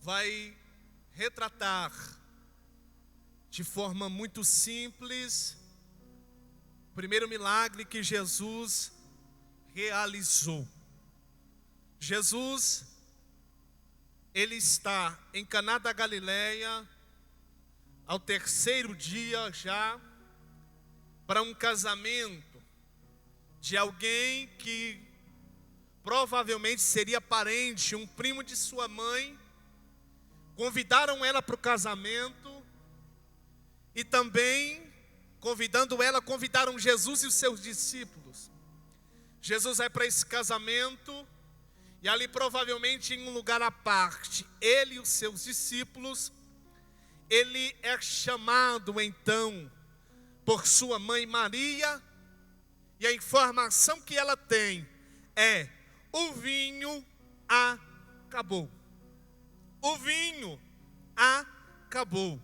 vai retratar de forma muito simples o primeiro milagre que Jesus realizou. Jesus, ele está em Caná da Galileia, ao terceiro dia já, para um casamento de alguém que provavelmente seria parente, um primo de sua mãe. Convidaram ela para o casamento e também, convidando ela, convidaram Jesus e os seus discípulos. Jesus vai para esse casamento e ali provavelmente em um lugar à parte, ele e os seus discípulos, ele é chamado então por sua mãe Maria, e a informação que ela tem é: o vinho acabou. O vinho acabou.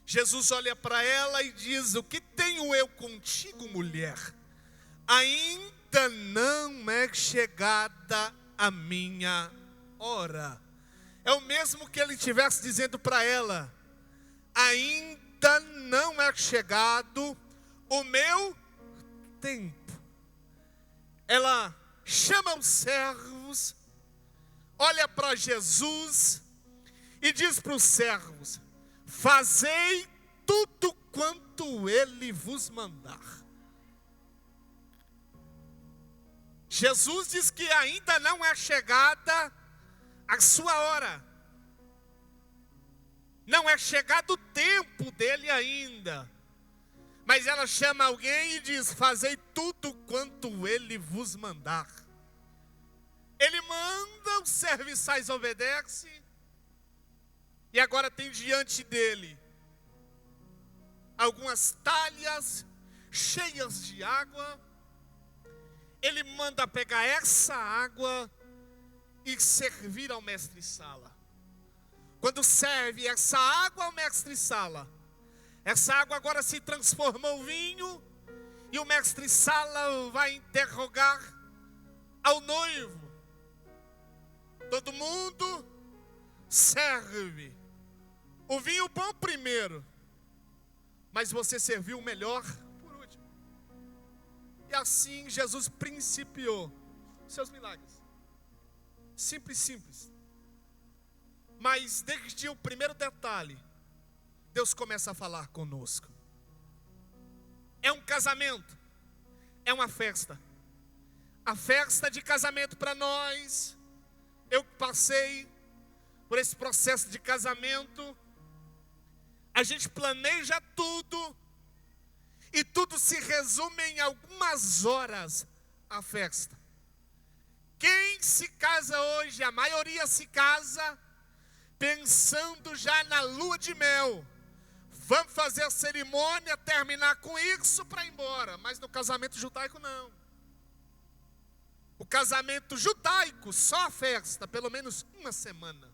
Jesus olha para ela e diz: o que tenho eu contigo, mulher? Ainda não é chegada a minha hora. É o mesmo que ele estivesse dizendo para ela: ainda não é chegado o meu tempo. Ela chama os servos, olha para Jesus e diz para os servos: fazei tudo quanto ele vos mandar. Jesus diz que ainda não é chegada a sua hora. Não é chegado o tempo dele ainda. Mas ela chama alguém e diz: fazei tudo quanto ele vos mandar. Ele manda, os serviçais obedecem. E agora tem diante dele algumas talhas cheias de água. Ele manda pegar essa água e servir ao mestre-sala. Quando serve essa água ao mestre-sala, essa água agora se transformou em vinho, e o mestre-sala vai interrogar ao noivo: todo mundo serve o vinho bom primeiro, mas você serviu o melhor por último. E assim Jesus principiou seus milagres. Simples, simples. Mas desde o primeiro detalhe, Deus começa a falar conosco. É um casamento, é uma festa. A festa de casamento para nós, eu passei por esse processo de casamento. A gente planeja tudo, e tudo se resume em algumas horas a festa. Quem se casa hoje, a maioria se casa pensando já na lua de mel. Vamos fazer a cerimônia, terminar com isso para ir embora. Mas no casamento judaico não. O casamento judaico, só a festa, pelo menos uma semana.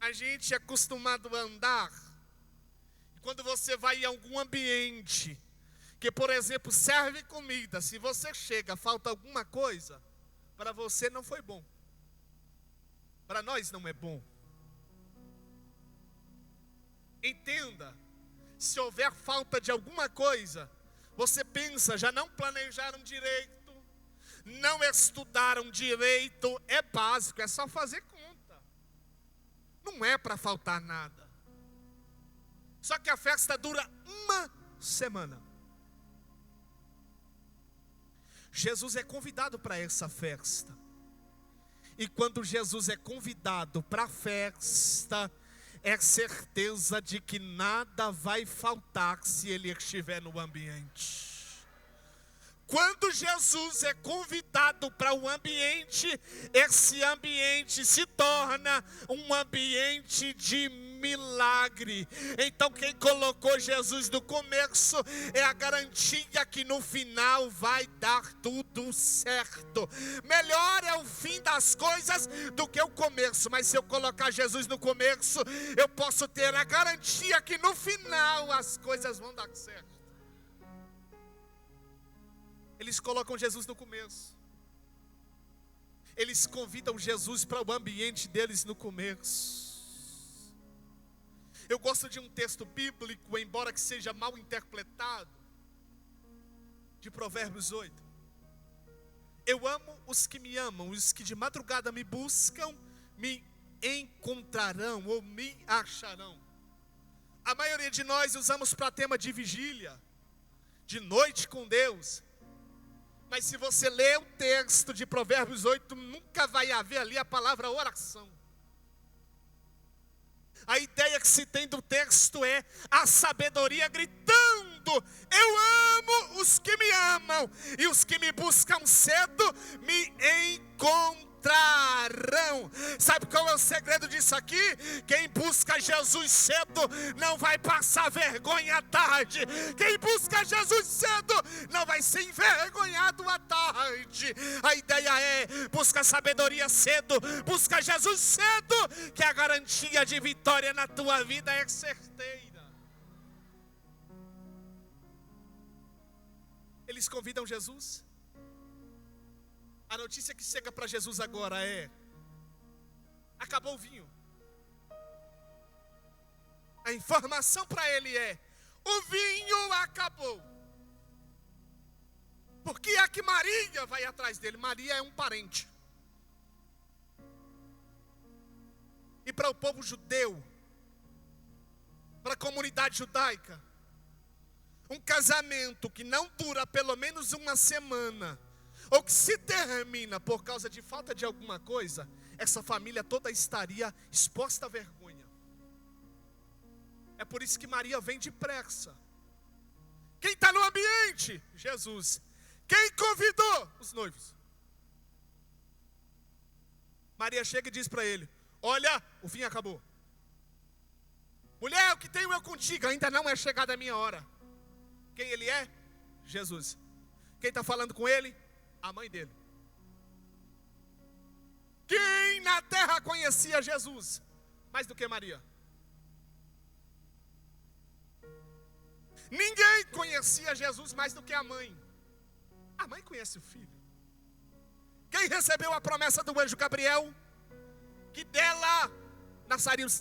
A gente é acostumado a andar. Quando você vai em algum ambiente, que por exemplo serve comida, se você chega, falta alguma coisa, para você não foi bom. Para nós não é bom. Entenda, se houver falta de alguma coisa, você pensa: já não planejaram direito, não estudaram direito. É básico, é só fazer conta. Não é para faltar nada. Só que a festa dura uma semana. Jesus é convidado para essa festa. E quando Jesus é convidado para a festa, é certeza de que nada vai faltar se ele estiver no ambiente. Quando Jesus é convidado para o ambiente, esse ambiente se torna um ambiente de milagre. Então quem colocou Jesus no começo é a garantia que no final vai dar tudo certo. Melhor é o fim das coisas do que o começo, mas se eu colocar Jesus no começo, eu posso ter a garantia que no final as coisas vão dar certo. Eles colocam Jesus no começo. eles convidam Jesus para o ambiente deles no começo. Eu gosto de um texto bíblico, embora que seja mal interpretado, de Provérbios 8. Eu amo os que me amam, os que de madrugada me buscam, me encontrarão ou me acharão. A maioria de nós usamos para tema de vigília, de noite com Deus. Mas se você ler o texto de Provérbios 8, nunca vai haver ali a palavra oração. A ideia que se tem do texto é a sabedoria gritando: eu amo os que me amam, e os que me buscam cedo me encontrarão. Sabe qual é o segredo disso aqui? Quem busca Jesus cedo não vai passar vergonha à tarde. Quem busca Jesus cedo não vai ser envergonhado à tarde. A ideia é: busca sabedoria cedo, busca Jesus cedo, que a garantia de vitória na tua vida é certeira. Eles convidam Jesus. A notícia que chega para Jesus agora é: acabou o vinho. A informação para ele é: o vinho acabou. Por que é que Maria vai atrás dele? Maria é um parente. E para o povo judeu, para a comunidade judaica, um casamento que não dura pelo menos uma semana, ou que se termina por causa de falta de alguma coisa, essa família toda estaria exposta à vergonha. É por isso que Maria vem depressa. Quem está no ambiente? Jesus. Quem convidou? Os noivos. Maria chega e diz para ele: olha, o vinho acabou. Mulher, o que tenho eu contigo? Ainda não é chegada a minha hora. Quem ele é? Jesus. Quem está falando com ele? A mãe dele. Quem na terra conhecia Jesus mais do que Maria? Ninguém conhecia Jesus mais do que a mãe. A mãe conhece o filho. Quem recebeu a promessa do anjo Gabriel, que dela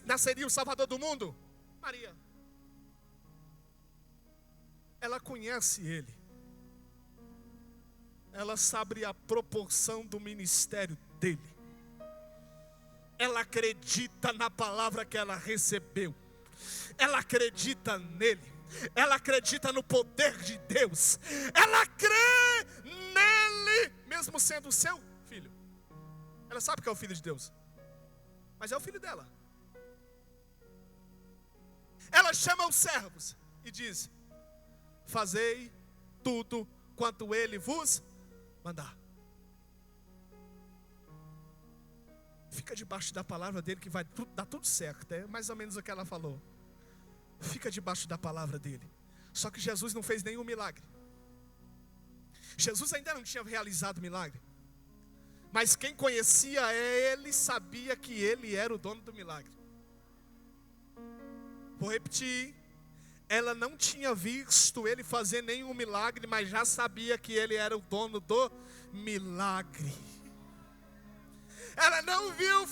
nasceria o Salvador do mundo? Maria. Ela conhece ele. Ela sabe a proporção do ministério dele. Ela acredita na palavra que ela recebeu. Ela acredita nele. Ela acredita no poder de Deus. Ela crê nele, mesmo sendo o seu filho. Ela sabe que é o filho de Deus, mas é o filho dela. Ela chama os servos e diz: fazei tudo quanto ele vos mandar. Fica debaixo da palavra dele que vai dar tudo certo. É mais ou menos o que ela falou. Fica debaixo da palavra dele. Só que Jesus não fez nenhum milagre. Jesus ainda não tinha realizado milagre. Mas quem conhecia ele sabia que ele era o dono do milagre. Vou repetir. Ela não tinha visto ele fazer nenhum milagre, mas já sabia que ele era o dono do milagre. Ela não viu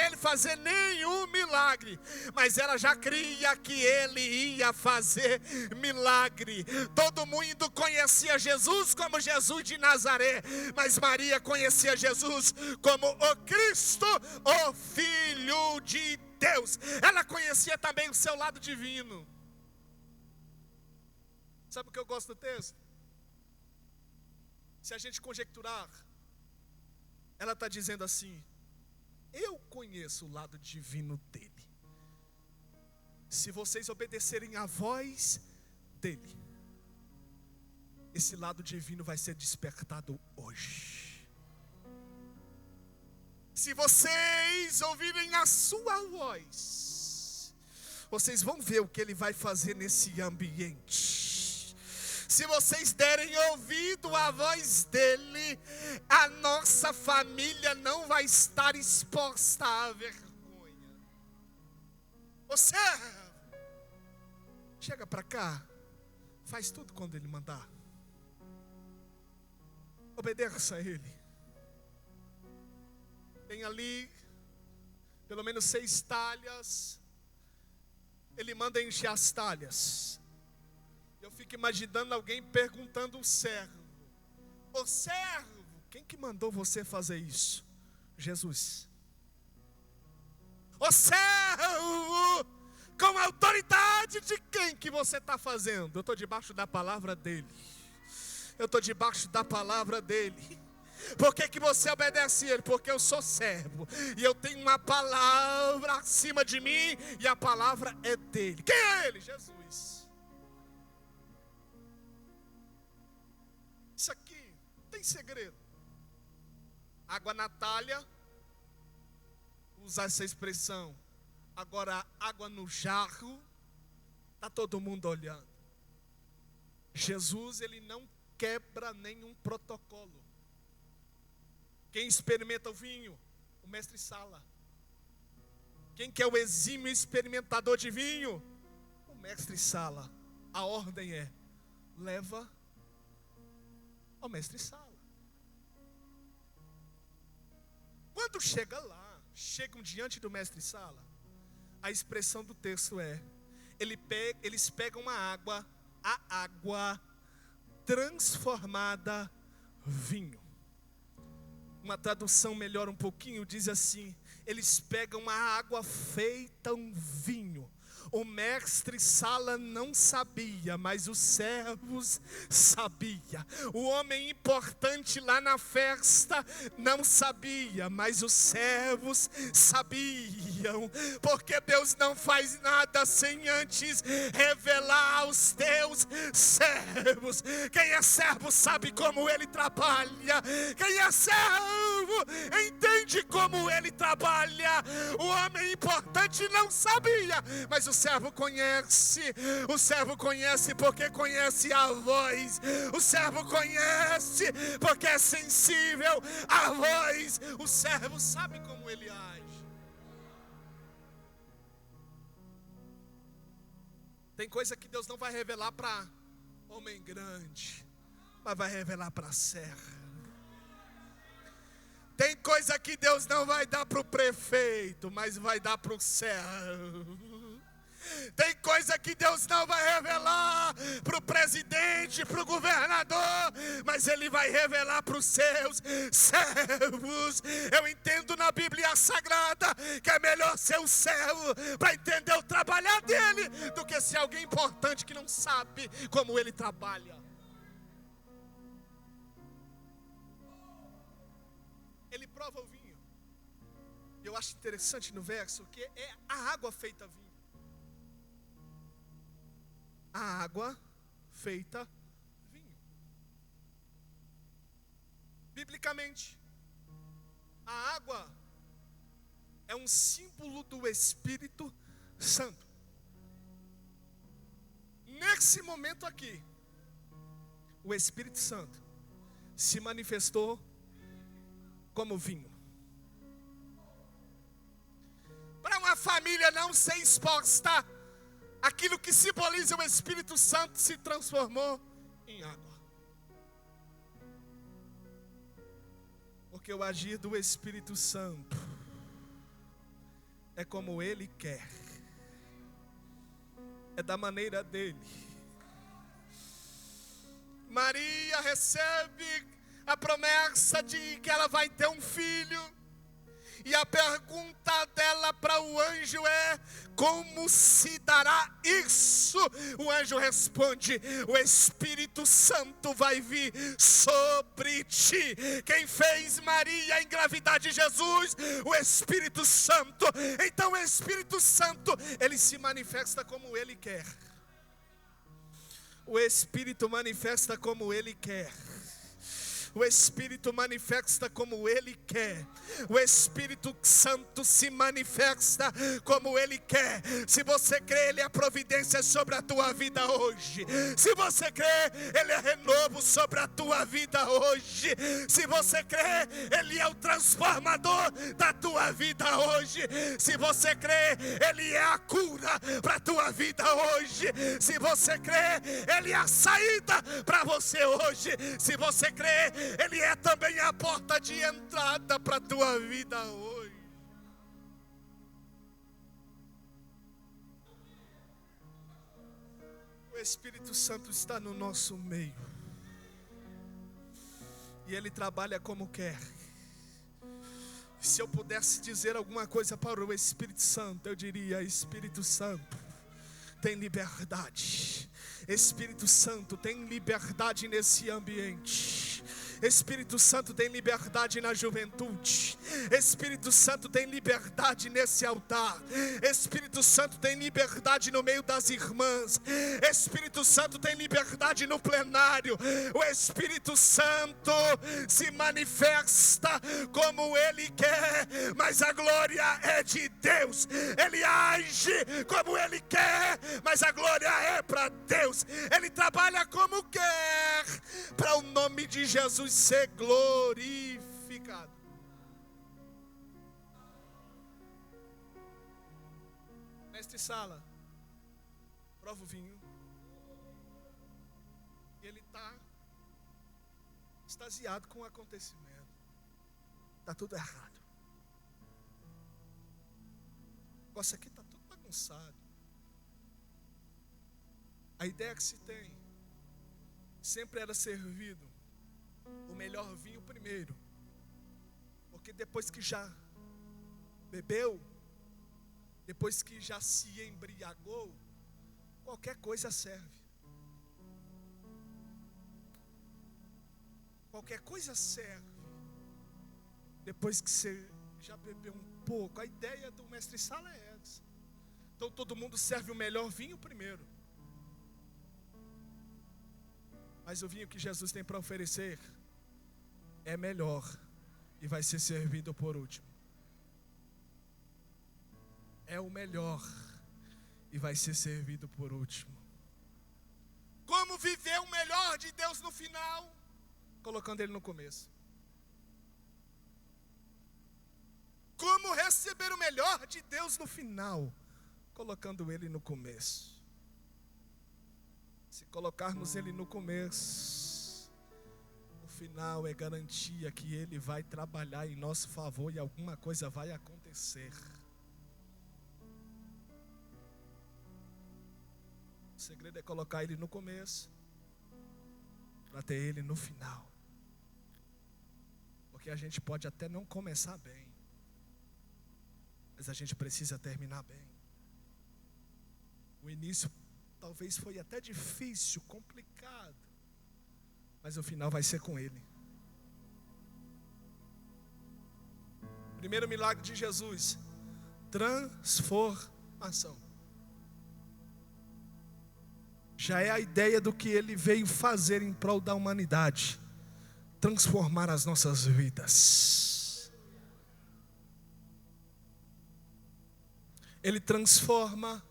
ele fazer nenhum milagre, mas ela já cria que ele ia fazer milagre. Todo mundo conhecia Jesus como Jesus de Nazaré, mas Maria conhecia Jesus como o Cristo, o Filho de Deus. Ela conhecia também o seu lado divino. Sabe o que eu gosto do texto? Se a gente conjecturar, ela está dizendo assim: eu conheço o lado divino dele. Se vocês obedecerem à voz dele, esse lado divino vai ser despertado hoje. Se vocês ouvirem a sua voz, vocês vão ver o que ele vai fazer nesse ambiente. Se vocês derem ouvido à voz dele, a nossa família não vai estar exposta à vergonha. Você chega para cá, faz tudo quando ele mandar. Obedeça a ele. Tem ali pelo menos 6 talhas. Ele manda encher as talhas. Eu fico imaginando alguém perguntando ao servo: ô servo, quem que mandou você fazer isso? Jesus. Ô servo, com a autoridade de quem que você está fazendo? Eu estou debaixo da palavra dele. Eu estou debaixo da palavra dele. Por que você obedece a ele? Porque eu sou servo e eu tenho uma palavra acima de mim, e a palavra é dele. Quem é ele? Jesus. Isso aqui tem segredo. Água na talha, usar essa expressão. Agora, água no jarro, está todo mundo olhando. Jesus, ele não quebra nenhum protocolo. Quem experimenta o vinho? O mestre Sala. Quem que é o exímio experimentador de vinho? O mestre Sala. A ordem é: leva ao mestre Sala. Quando chega lá, chegam diante do mestre Sala, a expressão do texto é: eles pegam a água transformada vinho. Uma tradução melhor um pouquinho diz assim: eles pegam a água feita um vinho. O mestre Sala não sabia, mas os servos sabiam. O homem importante lá na festa não sabia, mas os servos sabiam. Porque Deus não faz nada sem antes revelar aos teus servos. Quem é servo sabe como ele trabalha. Quem é servo entende como ele trabalha. O homem importante não sabia, mas o servo conhece porque conhece a voz. O servo conhece porque é sensível à voz. O servo sabe como ele age. Tem coisa que Deus não vai revelar para homem grande, mas vai revelar para serra. Tem coisa que Deus não vai dar para o prefeito, mas vai dar para o servo. Tem coisa que Deus não vai revelar para o presidente, para o governador, mas Ele vai revelar para os seus servos. Eu entendo na Bíblia Sagrada que é melhor ser um servo para entender o trabalhar dele, do que ser alguém importante que não sabe como ele trabalha. Ele prova o vinho. Eu acho interessante no verso que é a água feita vinho. A água feita vinho. Biblicamente, a água é um símbolo do Espírito Santo. Nesse momento aqui, o Espírito Santo se manifestou como vinho. Para uma família não ser exposta, aquilo que simboliza o Espírito Santo se transformou em água. Porque o agir do Espírito Santo é como Ele quer. É da maneira dele. Maria recebe a promessa de que ela vai ter um filho. E a pergunta dela para o anjo é: como se dará isso? O anjo responde: o Espírito Santo vai vir sobre ti. Quem fez Maria engravidar de Jesus? O Espírito Santo. Então o Espírito Santo, ele se manifesta como ele quer. O Espírito manifesta como ele quer. O Espírito manifesta como Ele quer. O Espírito Santo se manifesta como Ele quer. Se você crê, Ele é a providência sobre a tua vida hoje. Se você crê, Ele é renovo sobre a tua vida hoje. Se você crê, Ele é o transformador da tua vida hoje. Se você crê, Ele é a cura para a tua vida hoje. Se você crê, Ele é a saída para você hoje. Se você crê, Ele é também a porta de entrada para a tua vida hoje. O Espírito Santo está no nosso meio. E Ele trabalha como quer. Se eu pudesse dizer alguma coisa para o Espírito Santo, eu diria: Espírito Santo, tem liberdade. Espírito Santo, tem liberdade nesse ambiente. Espírito Santo, tem liberdade na juventude. Espírito Santo, tem liberdade nesse altar. Espírito Santo, tem liberdade no meio das irmãs. Espírito Santo, tem liberdade no plenário. O Espírito Santo se manifesta como Ele quer, mas a glória é de Deus. Ele age como Ele quer, mas a glória é para Deus. Ele trabalha como quer, para o nome de Jesus ser glorificado. Mestre Sala, prova o vinho. E ele está extasiado com o acontecimento. Está tudo errado. O negócio aqui está tudo bagunçado. A ideia que se tem sempre era servido o melhor vinho primeiro, porque depois que já bebeu, depois que já se embriagou, qualquer coisa serve. Qualquer coisa serve. Depois que você já bebeu um pouco, a ideia do mestre Sala é essa. Então todo mundo serve o melhor vinho primeiro. Mas o vinho que Jesus tem para oferecer é melhor e vai ser servido por último. É o melhor e vai ser servido por último. Como viver o melhor de Deus no final? Colocando Ele no começo. Como receber o melhor de Deus no final? Colocando Ele no começo. Se colocarmos Ele no começo, o final é garantia que Ele vai trabalhar em nosso favor e alguma coisa vai acontecer. O segredo é colocar Ele no começo, para ter Ele no final. Porque a gente pode até não começar bem, mas a gente precisa terminar bem. O início talvez foi até difícil, complicado, mas o final vai ser com Ele. Primeiro milagre de Jesus: transformação. Já é a ideia do que Ele veio fazer em prol da humanidade: transformar as nossas vidas. Ele transforma.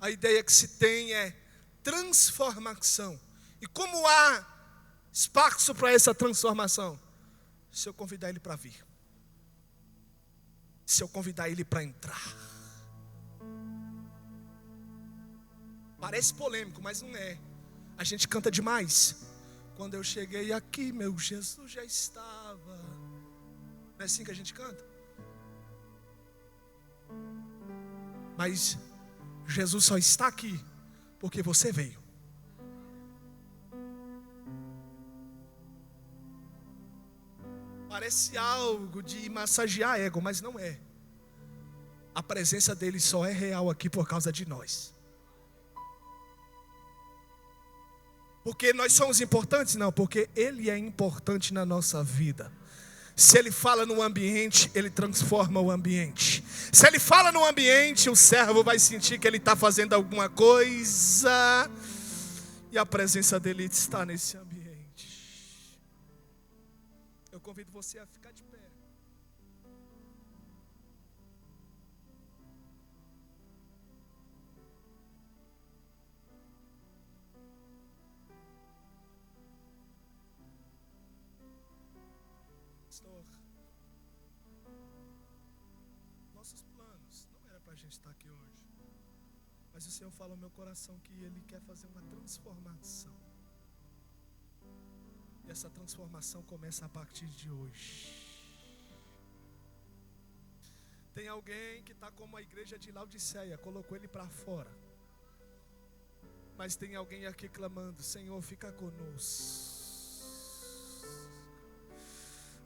A ideia que se tem é transformação. E como há espaço para essa transformação? Se eu convidar Ele para vir. Se eu convidar Ele para entrar. Parece polêmico, mas não é. A gente canta demais. Quando eu cheguei aqui, meu Jesus já estava. Não é assim que a gente canta? Mas Jesus só está aqui porque você veio. Parece algo de massagear ego, mas não é. A presença dele só é real aqui por causa de nós. Porque nós somos importantes? Não, porque Ele é importante na nossa vida. Se Ele fala no ambiente, Ele transforma o ambiente. Se Ele fala no ambiente, o servo vai sentir que ele está fazendo alguma coisa, e a presença dEle está nesse ambiente. Eu convido você a ficar de pé. Nossos planos não era para a gente estar aqui hoje, mas o Senhor fala no meu coração que Ele quer fazer uma transformação. E essa transformação começa a partir de hoje. Tem alguém que está como a igreja de Laodiceia, colocou ele para fora. Mas tem alguém aqui clamando: Senhor, fica conosco.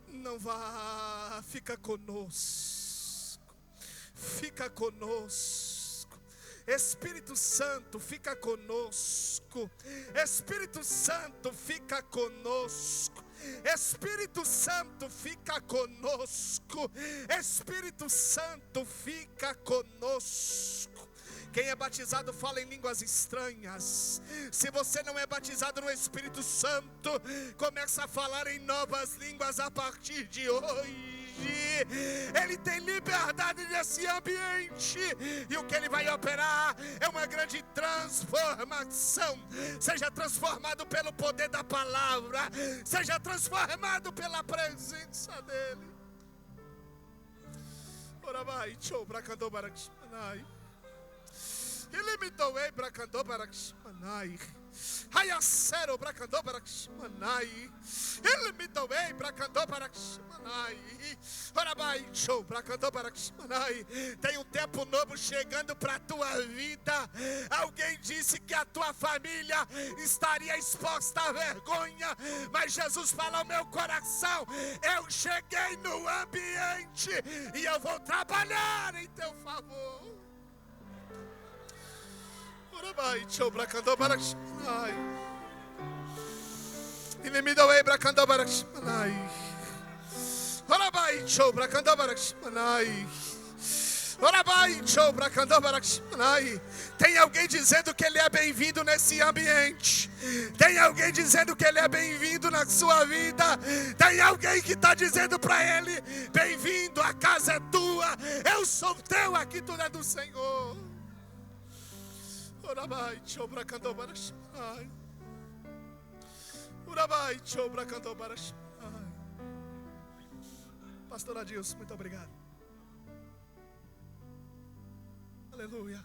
Não vá, fica conosco. Fica conosco. Espírito Santo, fica conosco. Espírito Santo, fica conosco. Espírito Santo, fica conosco. Espírito Santo, fica conosco. Quem é batizado fala em línguas estranhas. Se você não é batizado no Espírito Santo, começa a falar em novas línguas a partir de hoje. Ele tem liberdade nesse ambiente, e o que ele vai operar é uma grande transformação. Seja transformado pelo poder da palavra, seja transformado pela presença dele. Ora vai, tchau, bracandô baraxmanai. Ele me doei bracandô baraxmanai. Hayacero bracandô baraxmanai. Ele me doei bracandô baraxmanai. Ora vai, tchau, bracandô baraxmanai. Tem um tempo novo chegando para a tua vida. Alguém disse que a tua família estaria exposta à vergonha, mas Jesus fala ao meu coração: eu cheguei no ambiente e eu vou trabalhar em teu favor. Ora vai, tchau, bracandô baraxmanai. Ele me doei bracandô baraxmanai. Ora vai, tchau, bracandô baraxmanai. Ora vai, tchau, bracandô baraxmanai. Tem alguém dizendo que ele é bem-vindo nesse ambiente. Tem alguém dizendo que ele é bem-vindo na sua vida. Tem alguém que está dizendo para ele: bem-vindo, a casa é tua, eu sou teu, aqui tudo é do Senhor. Ora vai, tchau, bracandô baraxmanai. Ora vai, tchau, bracandô baraxmanai. Pastor Adilson, muito obrigado. Aleluia.